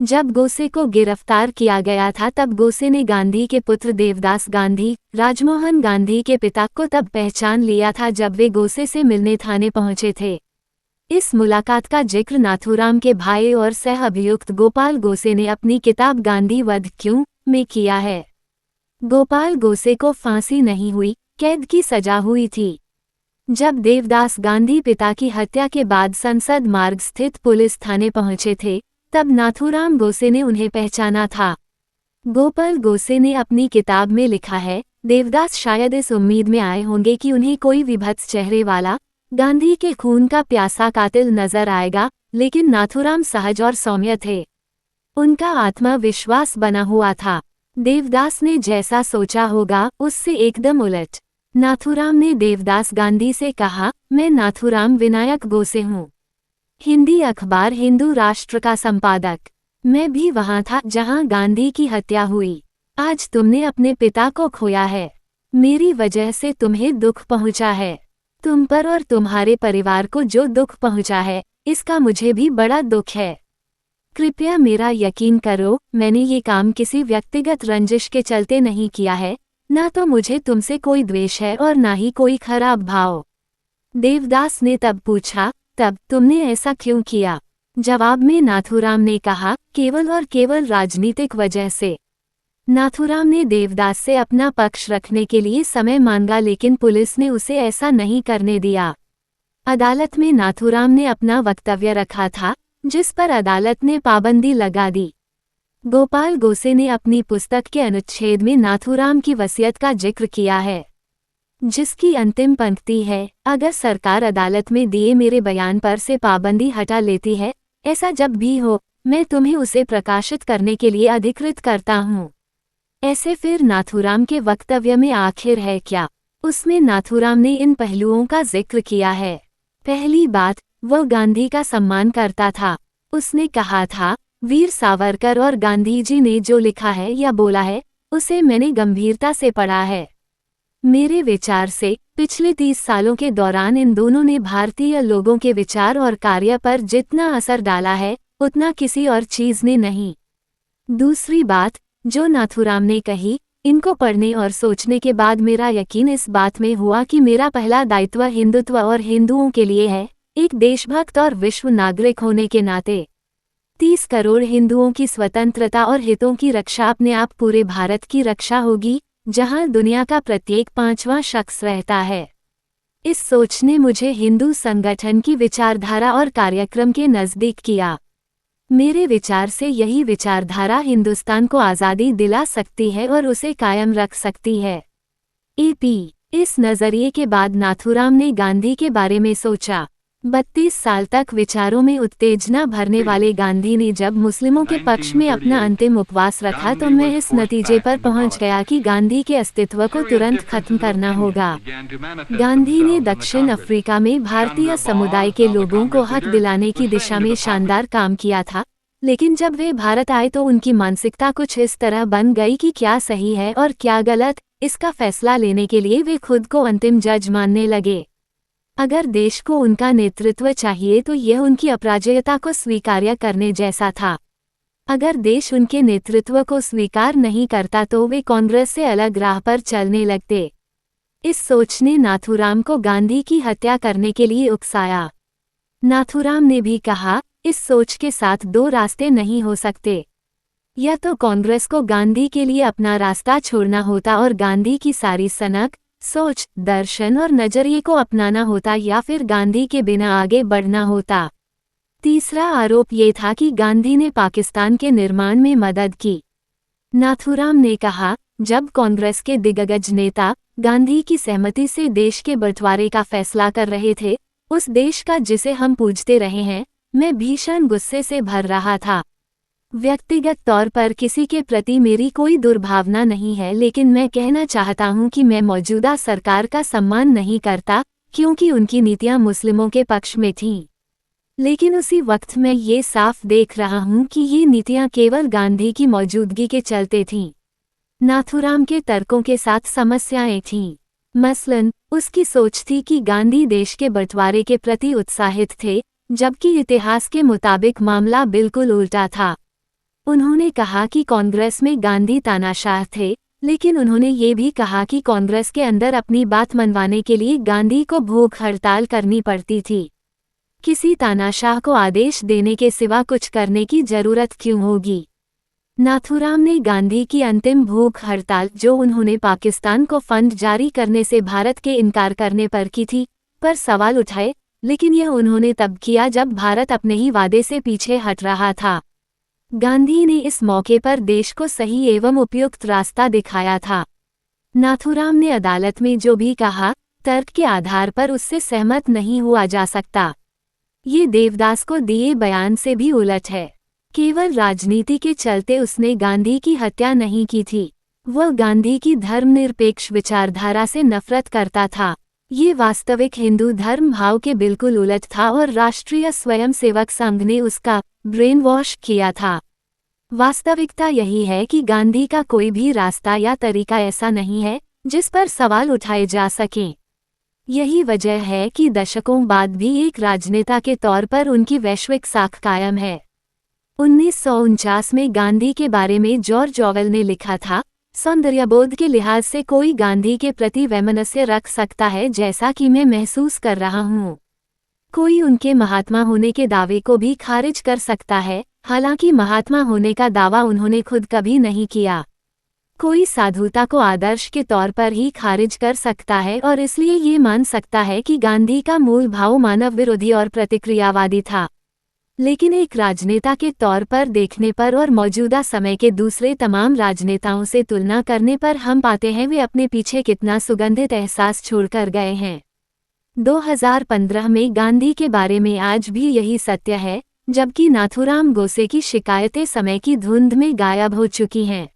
जब गोसे को गिरफ्तार किया गया था तब गोसे ने गांधी के पुत्र देवदास गांधी, राजमोहन गांधी के पिता को तब पहचान लिया था जब वे गोसे से मिलने थाने पहुंचे थे। इस मुलाकात का जिक्र नाथूराम के भाई और सह अभियुक्त गोपाल गोसे ने अपनी किताब गांधी वध क्यों में किया है। गोपाल गोसे को फांसी नहीं हुई, कैद की सजा हुई थी। जब देवदास गांधी पिता की हत्या के बाद संसद मार्ग स्थित पुलिस थाने पहुंचे थे तब नाथूराम गोसे ने उन्हें पहचाना था। गोपाल गोसे ने अपनी किताब में लिखा है, देवदास शायद इस उम्मीद में आए होंगे कि उन्हें कोई विभत्स चेहरे वाला गांधी के खून का प्यासा कातिल नजर आएगा, लेकिन नाथूराम सहज और सौम्य थे। उनका आत्मविश्वास बना हुआ था। देवदास ने जैसा सोचा होगा उससे एकदम उलट। नाथूराम ने देवदास गांधी से कहा, मैं नाथूराम विनायक गोसे हूँ, हिंदी अखबार हिंदू राष्ट्र का संपादक। मैं भी वहाँ था जहाँ गांधी की हत्या हुई। आज तुमने अपने पिता को खोया है। मेरी वजह से तुम्हें दुख पहुँचा है। तुम पर और तुम्हारे परिवार को जो दुख पहुँचा है इसका मुझे भी बड़ा दुख है। कृपया मेरा यकीन करो, मैंने ये काम किसी व्यक्तिगत रंजिश के चलते नहीं किया है। ना तो मुझे तुमसे कोई द्वेष है और ना ही कोई खराब भाव। देवदास ने तब पूछा, तब तुमने ऐसा क्यों किया? जवाब में नाथूराम ने कहा, केवल और केवल राजनीतिक वजह से। नाथूराम ने देवदास से अपना पक्ष रखने के लिए समय मांगा लेकिन पुलिस ने उसे ऐसा नहीं करने दिया। अदालत में नाथूराम ने अपना वक्तव्य रखा था जिस पर अदालत ने पाबंदी लगा दी। गोपाल गोसे ने अपनी पुस्तक के अनुच्छेद में नाथूराम की वसीयत का जिक्र किया है, जिसकी अंतिम पंक्ति है, अगर सरकार अदालत में दिए मेरे बयान पर से पाबंदी हटा लेती है, ऐसा जब भी हो, मैं तुम्हें उसे प्रकाशित करने के लिए अधिकृत करता हूँ। ऐसे फिर नाथूराम के वक्तव्य में आखिर है क्या? उसमें नाथूराम ने इन पहलुओं का जिक्र किया है। पहली बात, वह गांधी का सम्मान करता था। उसने कहा था, वीर सावरकर और गांधी जी ने जो लिखा है या बोला है उसे मैंने गंभीरता से पढ़ा है। मेरे विचार से पिछले 30 सालों के दौरान इन दोनों ने भारतीय लोगों के विचार और कार्य पर जितना असर डाला है उतना किसी और चीज ने नहीं। दूसरी बात जो नाथूराम ने कही, इनको पढ़ने और सोचने के बाद मेरा यकीन इस बात में हुआ कि मेरा पहला दायित्व हिंदुत्व और हिंदुओं के लिए है, एक देशभक्त और विश्व नागरिक होने के नाते। 30 करोड़ हिंदुओं की स्वतंत्रता और हितों की रक्षा अपने आप पूरे भारत की रक्षा होगी, जहां दुनिया का प्रत्येक 5वां शख्स रहता है। इस सोच ने मुझे हिंदू संगठन की विचारधारा और कार्यक्रम के नज़दीक किया। मेरे विचार से यही विचारधारा हिंदुस्तान को आज़ादी दिला सकती है और उसे कायम रख सकती है। एपी इस नज़रिए के बाद नाथूराम ने गांधी के बारे में सोचा। 32 साल तक विचारों में उत्तेजना भरने वाले गांधी ने जब मुस्लिमों के पक्ष में अपना अंतिम उपवास रखा तो मैं इस नतीजे पर पहुंच गया कि गांधी के अस्तित्व को तुरंत खत्म करना होगा। गांधी ने दक्षिण अफ्रीका में भारतीय समुदाय के लोगों को हक दिलाने की दिशा में शानदार काम किया था, लेकिन जब वे भारत आए तो उनकी मानसिकता कुछ इस तरह बन गई कि क्या सही है और क्या गलत, इसका फैसला लेने के लिए वे खुद को अंतिम जज मानने लगे। अगर देश को उनका नेतृत्व चाहिए तो यह उनकी अपराजयता को स्वीकार्य करने जैसा था। अगर देश उनके नेतृत्व को स्वीकार नहीं करता तो वे कांग्रेस से अलग राह पर चलने लगते। इस सोच ने नाथूराम को गांधी की हत्या करने के लिए उकसाया। नाथूराम ने भी कहा, इस सोच के साथ 2 रास्ते नहीं हो सकते। या तो कांग्रेस को गांधी के लिए अपना रास्ता छोड़ना होता और गांधी की सारी सनक, सोच, दर्शन और नजरिए को अपनाना होता, या फिर गांधी के बिना आगे बढ़ना होता। तीसरा आरोप ये था कि गांधी ने पाकिस्तान के निर्माण में मदद की। नाथूराम ने कहा, जब कांग्रेस के दिग्गज नेता गांधी की सहमति से देश के बंटवारे का फैसला कर रहे थे, उस देश का जिसे हम पूजते रहे हैं, मैं भीषण गुस्से से भर रहा था। व्यक्तिगत तौर पर किसी के प्रति मेरी कोई दुर्भावना नहीं है, लेकिन मैं कहना चाहता हूं कि मैं मौजूदा सरकार का सम्मान नहीं करता क्योंकि उनकी नीतियां मुस्लिमों के पक्ष में थीं। लेकिन उसी वक्त मैं ये साफ देख रहा हूं कि ये नीतियां केवल गांधी की मौजूदगी के चलते थीं। नाथूराम के तर्कों के साथ समस्याएं थीं। मसलन, उसकी सोच थी कि गांधी देश के बंटवारे के प्रति उत्साहित थे, जबकि इतिहास के मुताबिक मामला बिल्कुल उल्टा था। उन्होंने कहा कि कांग्रेस में गांधी तानाशाह थे, लेकिन उन्होंने ये भी कहा कि कांग्रेस के अंदर अपनी बात मनवाने के लिए गांधी को भूख हड़ताल करनी पड़ती थी। किसी तानाशाह को आदेश देने के सिवा कुछ करने की जरूरत क्यों होगी? नाथूराम ने गांधी की अंतिम भूख हड़ताल, जो उन्होंने पाकिस्तान को फंड जारी करने से भारत के इनकार करने पर की थी, पर सवाल उठाए, लेकिन यह उन्होंने तब किया जब भारत अपने ही वादे से पीछे हट रहा था। गांधी ने इस मौके पर देश को सही एवं उपयुक्त रास्ता दिखाया था। नाथूराम ने अदालत में जो भी कहा, तर्क के आधार पर उससे सहमत नहीं हुआ जा सकता। ये देवदास को दिए बयान से भी उलट है। केवल राजनीति के चलते उसने गांधी की हत्या नहीं की थी। वह गांधी की धर्मनिरपेक्ष विचारधारा से नफरत करता था। ये वास्तविक हिंदू धर्म भाव के बिल्कुल उलट था और राष्ट्रीय स्वयंसेवक संघ ने उसका ब्रेन वॉश किया था। वास्तविकता यही है कि गांधी का कोई भी रास्ता या तरीका ऐसा नहीं है जिस पर सवाल उठाए जा सकें। यही वजह है कि दशकों बाद भी एक राजनेता के तौर पर उनकी वैश्विक साख कायम है। 1949 में गांधी के बारे में जॉर्ज ऑवेल ने लिखा था, सौंदर्यबोध के लिहाज से कोई गांधी के प्रति वैमनस्य रख सकता है जैसा कि मैं महसूस कर रहा हूँ। कोई उनके महात्मा होने के दावे को भी खारिज कर सकता है, हालांकि महात्मा होने का दावा उन्होंने खुद कभी नहीं किया। कोई साधुता को आदर्श के तौर पर ही खारिज कर सकता है और इसलिए ये मान सकता है कि गांधी का मूल भाव मानव विरोधी और प्रतिक्रियावादी था। लेकिन एक राजनेता के तौर पर देखने पर और मौजूदा समय के दूसरे तमाम राजनेताओं से तुलना करने पर हम पाते हैं वे अपने पीछे कितना सुगंधित एहसास छोड़कर गए हैं। 2015 में गांधी के बारे में आज भी यही सत्य है, जबकि नाथूराम गोसे की शिकायतें समय की धुंध में गायब हो चुकी हैं।